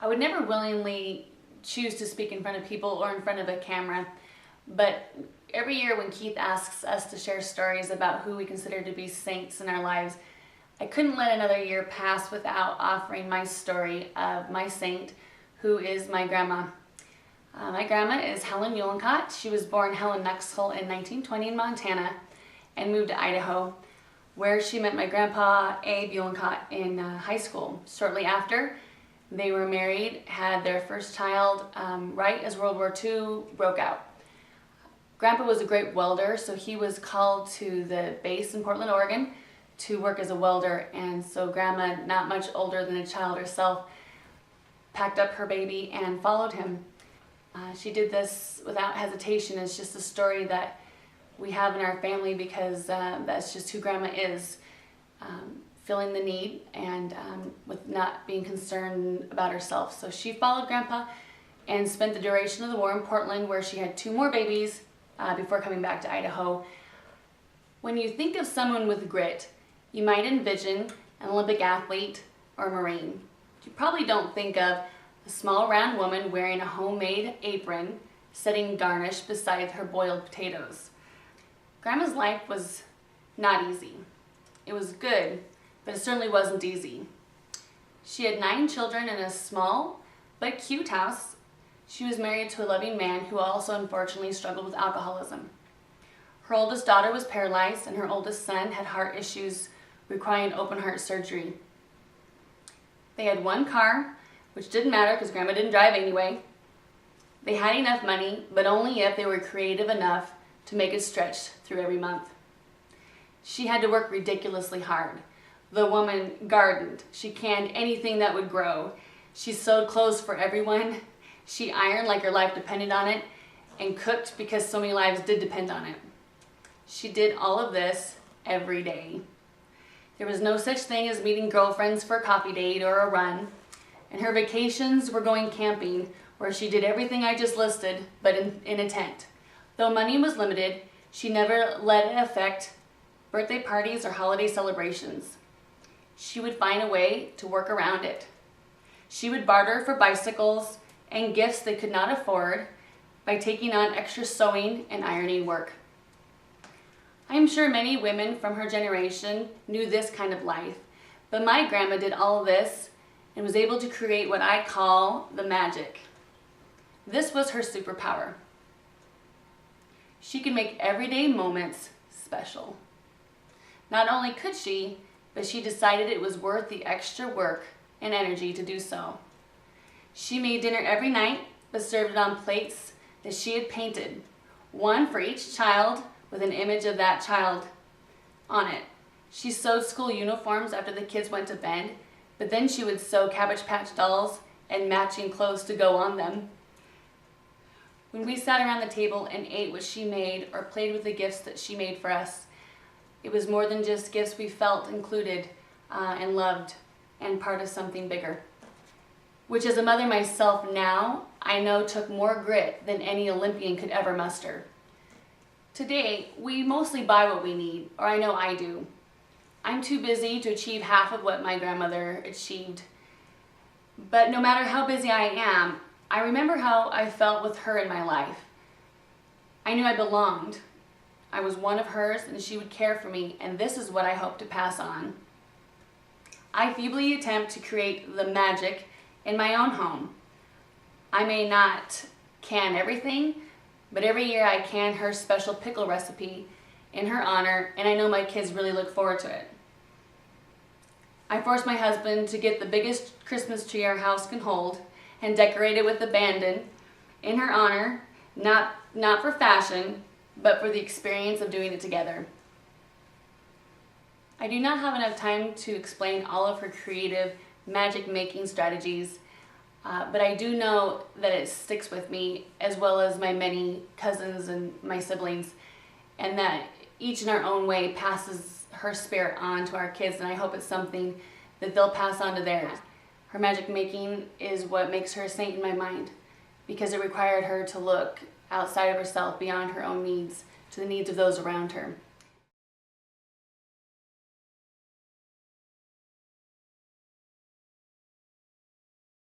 I would never willingly choose to speak in front of people or in front of a camera, but every year when Keith asks us to share stories about who we consider to be saints in our lives, I couldn't let another year pass without offering my story of my saint, who is my grandma. My grandma is Helen Uhlenkott. She was born Helen Uhlenkott in 1920 in Montana and moved to Idaho, where she met my grandpa, Abe Uhlenkott, in high school. Shortly after, they were married, had their first child right as World War II broke out. Grandpa was a great welder, so he was called to the base in Portland, Oregon to work as a welder, and so Grandma, not much older than a child herself, packed up her baby and followed him. She did this without hesitation. It's just a story that we have in our family because that's just who Grandma is, feeling the need and with not being concerned about herself. So she followed Grandpa and spent the duration of the war in Portland, where she had 2 more babies before coming back to Idaho. When you think of someone with grit, you might envision an Olympic athlete or a Marine. You probably don't think of a small round woman wearing a homemade apron, setting garnish beside her boiled potatoes. Grandma's life was not easy. It was good, but it certainly wasn't easy. She had 9 children in a small but cute house. She was married to a loving man who also unfortunately struggled with alcoholism. Her oldest daughter was paralyzed, and her oldest son had heart issues requiring open heart surgery. They had 1 car, which didn't matter because Grandma didn't drive anyway. They had enough money, but only if they were creative enough to make it stretch through every month. She had to work ridiculously hard. The woman gardened. She canned anything that would grow. She sewed clothes for everyone. She ironed like her life depended on it, and cooked because so many lives did depend on it. She did all of this every day. There was no such thing as meeting girlfriends for a coffee date or a run, and her vacations were going camping, where she did everything I just listed, but in a tent. Though money was limited, she never let it affect birthday parties or holiday celebrations. She would find a way to work around it. She would barter for bicycles and gifts they could not afford by taking on extra sewing and ironing work. I am sure many women from her generation knew this kind of life, but my grandma did all this and was able to create what I call the magic. This was her superpower. She could make everyday moments special. Not only could she, but she decided it was worth the extra work and energy to do so. She made dinner every night, but served it on plates that she had painted, 1 for each child with an image of that child on it. She sewed school uniforms after the kids went to bed, but then she would sew Cabbage Patch dolls and matching clothes to go on them. When we sat around the table and ate what she made or played with the gifts that she made for us, it was more than just gifts we felt included and loved and part of something bigger. Which, as a mother myself now, I know took more grit than any Olympian could ever muster. Today, we mostly buy what we need, or I know I do. I'm too busy to achieve half of what my grandmother achieved. But no matter how busy I am, I remember how I felt with her in my life. I knew I belonged. I was one of hers, and she would care for me, and this is what I hope to pass on. I feebly attempt to create the magic in my own home. I may not can everything, but every year I can her special pickle recipe in her honor, and I know my kids really look forward to it. I forced my husband to get the biggest Christmas tree our house can hold and decorate it with abandon in her honor, not for fashion, but for the experience of doing it together. I do not have enough time to explain all of her creative magic-making strategies, but I do know that it sticks with me, as well as my many cousins and my siblings, and that each in our own way passes her spirit on to our kids, and I hope it's something that they'll pass on to theirs. Her magic making is what makes her a saint in my mind, because it required her to look outside of herself, beyond her own needs, to the needs of those around her.